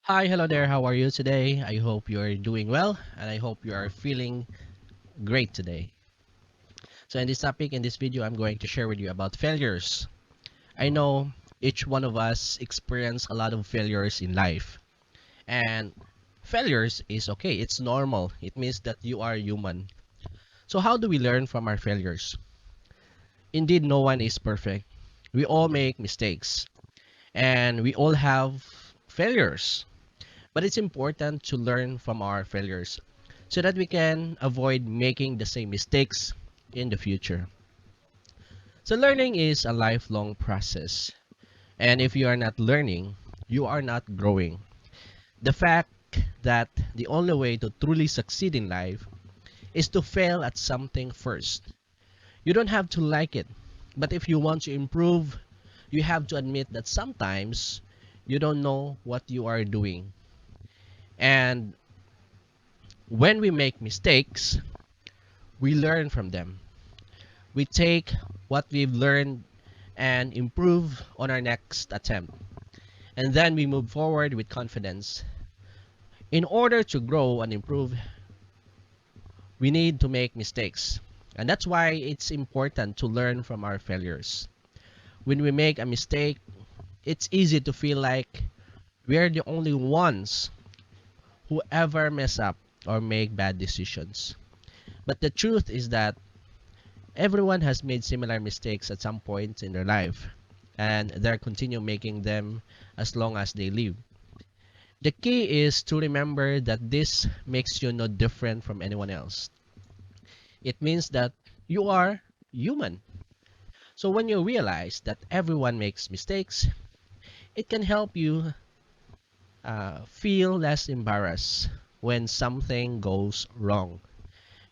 Hi, hello there. How are you today? I hope you're doing well and I hope you are feeling great today. So, in this topic, in this video, I'm going to share with you about failures. I know each one of us experience a lot of failures in life, and failures is okay, it's normal. It means that you are human. So, how do we learn from our failures? Indeed, no one is perfect. We all make mistakes and we all have failures. But it's important to learn from our failures so that we can avoid making the same mistakes in the future. So, learning is a lifelong process. And if you are not learning, you are not growing. The fact that the only way to truly succeed in life is to fail at something first. You don't have to like it, but if you want to improve, you have to admit that sometimes you don't know what you are doing. And when we make mistakes, we learn from them. We take what we've learned and improve on our next attempt. And then we move forward with confidence. In order to grow and improve, we need to make mistakes. And that's why it's important to learn from our failures. When we make a mistake, it's easy to feel like we're the only ones who ever mess up or make bad decisions. But the truth is that everyone has made similar mistakes at some point in their life, and they'll continue making them as long as they live. The key is to remember that this makes you no different from anyone else. It means that you are human. So when you realize that everyone makes mistakes, it can help you feel less embarrassed when something goes wrong.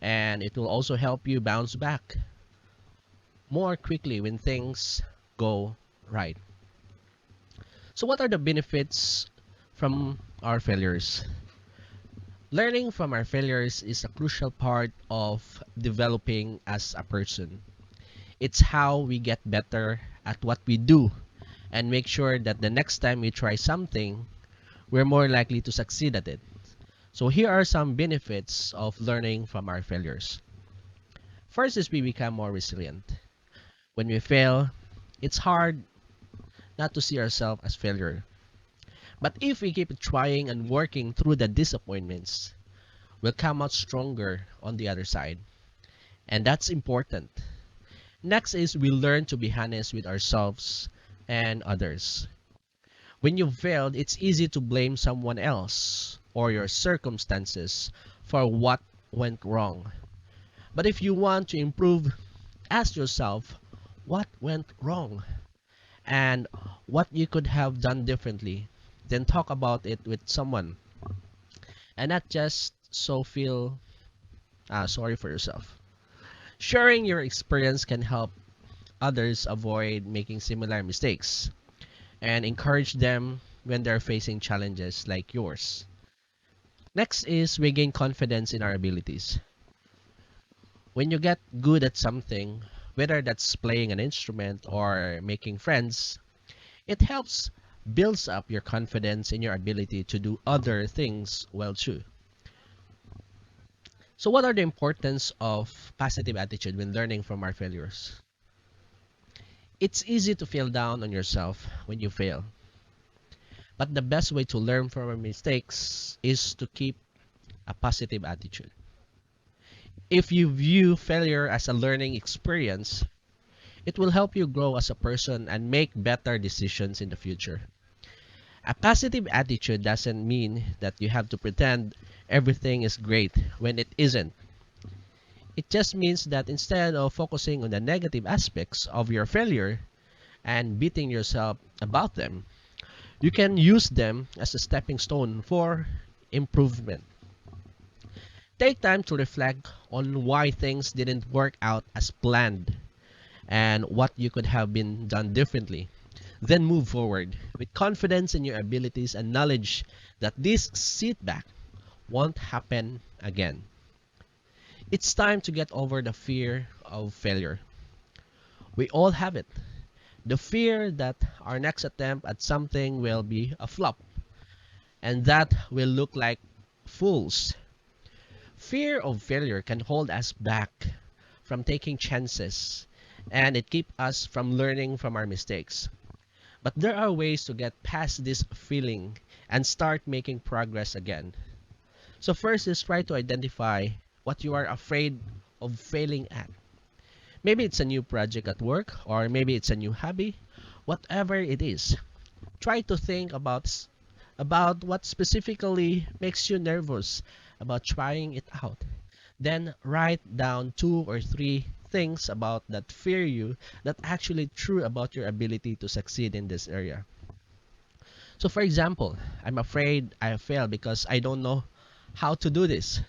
And it will also help you bounce back more quickly when things go right. So, what are the benefits from our failures? Learning from our failures is a crucial part of developing as a person. It's how we get better at what we do and make sure that the next time we try something, we're more likely to succeed at it. So, here are some benefits of learning from our failures. First is we become more resilient. When we fail, it's hard not to see ourselves as failure. But if we keep trying and working through the disappointments, we'll come out stronger on the other side. And that's important. Next is we learn to be honest with ourselves and others. When you've failed, it's easy to blame someone else or your circumstances for what went wrong. But if you want to improve, ask yourself what went wrong and what you could have done differently. Then talk about it with someone and not just so feel sorry for yourself. Sharing your experience can help others avoid making similar mistakes and encourage them when they're facing challenges like yours. Next is we gain confidence in our abilities. When you get good at something, whether that's playing an instrument or making friends, it helps builds up your confidence in your ability to do other things well too. So what are the importance of positive attitude when learning from our failures? It's easy to feel down on yourself when you fail. But the best way to learn from our mistakes is to keep a positive attitude. If you view failure as a learning experience, it will help you grow as a person and make better decisions in the future. A positive attitude doesn't mean that you have to pretend everything is great when it isn't. It just means that instead of focusing on the negative aspects of your failure and beating yourself about them, you can use them as a stepping stone for improvement. Take time to reflect on why things didn't work out as planned and what you could have been done differently. Then move forward with confidence in your abilities and knowledge that this setback won't happen again. It's time to get over the fear of failure. We all have it. The fear that our next attempt at something will be a flop. and that will look like fools. Fear of failure can hold us back from taking chances, and it keeps us from learning from our mistakes. But there are ways to get past this feeling and start making progress again. So first is try to identify what you are afraid of failing at. Maybe it's a new project at work, or maybe it's a new hobby. Whatever it is, try to think about what specifically makes you nervous about trying it out. Then write down 2 or 3 things about that fear you that actually true about your ability to succeed in this area. So for example, I'm afraid I fail because I don't know how to do this.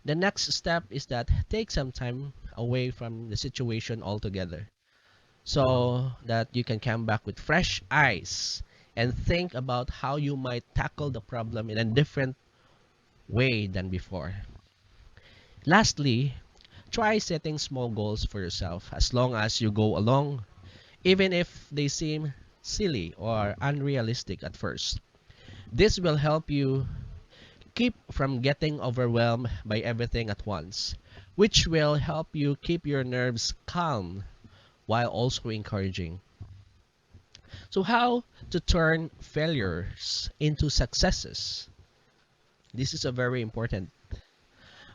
The next step is that take some time away from the situation altogether so that you can come back with fresh eyes and think about how you might tackle the problem in a different way than before. Lastly, try setting small goals for yourself as long as you go along, even if they seem silly or unrealistic at first. This will help you keep from getting overwhelmed by everything at once, which will help you keep your nerves calm while also encouraging. So, how to turn failures into successes? This is a very important.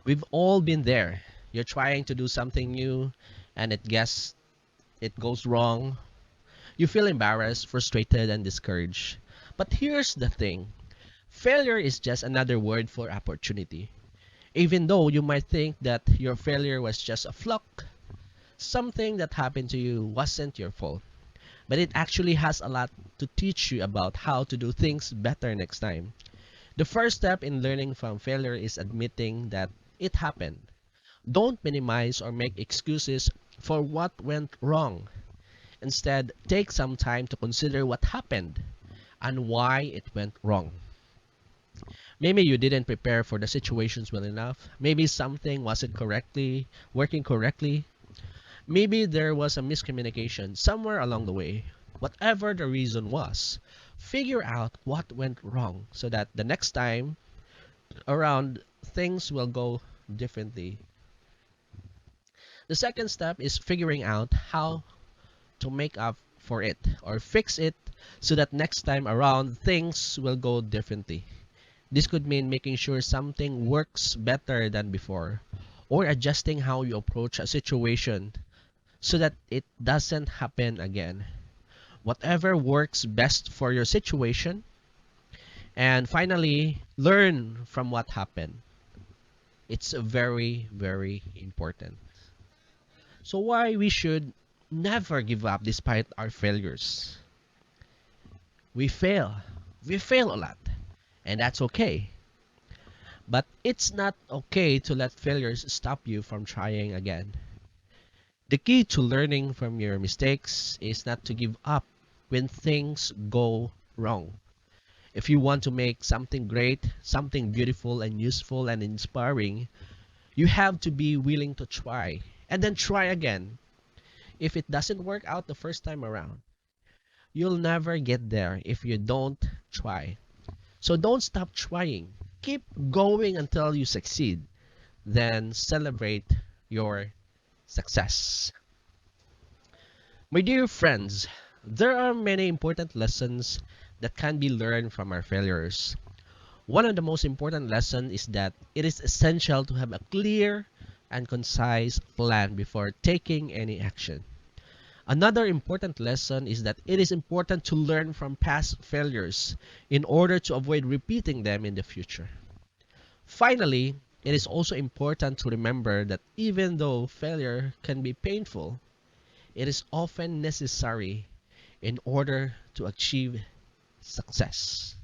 We've all been there. You're trying to do something new and it goes wrong. You feel embarrassed, frustrated, and discouraged. But here's the thing. Failure is just another word for opportunity. Even though you might think that your failure was just a fluke, something that happened to you wasn't your fault. But it actually has a lot to teach you about how to do things better next time. The first step in learning from failure is admitting that it happened. Don't minimize or make excuses for what went wrong. Instead, take some time to consider what happened and why it went wrong. Maybe you didn't prepare for the situations well enough. Maybe something wasn't correctly working correctly. Maybe there was a miscommunication somewhere along the way. Whatever the reason was, figure out what went wrong so that the next time around things will go differently. The second step is figuring out how to make up for it or fix it so that next time around things will go differently. This could mean making sure something works better than before or adjusting how you approach a situation so that it doesn't happen again. Whatever works best for your situation. And finally, learn from what happened. It's very, very important. So why we should never give up despite our failures. We fail. We fail a lot. And that's okay. But it's not okay to let failures stop you from trying again. The key to learning from your mistakes is not to give up when things go wrong. If you want to make something great, something beautiful and useful and inspiring, you have to be willing to try and then try again. If it doesn't work out the first time around, you'll never get there if you don't try. So don't stop trying. Keep going until you succeed. Then celebrate your success. My dear friends, there are many important lessons that can be learned from our failures. One of the most important lessons is that it is essential to have a clear and concise plan before taking any action. Another important lesson is that it is important to learn from past failures in order to avoid repeating them in the future. Finally, it is also important to remember that even though failure can be painful, it is often necessary in order to achieve success.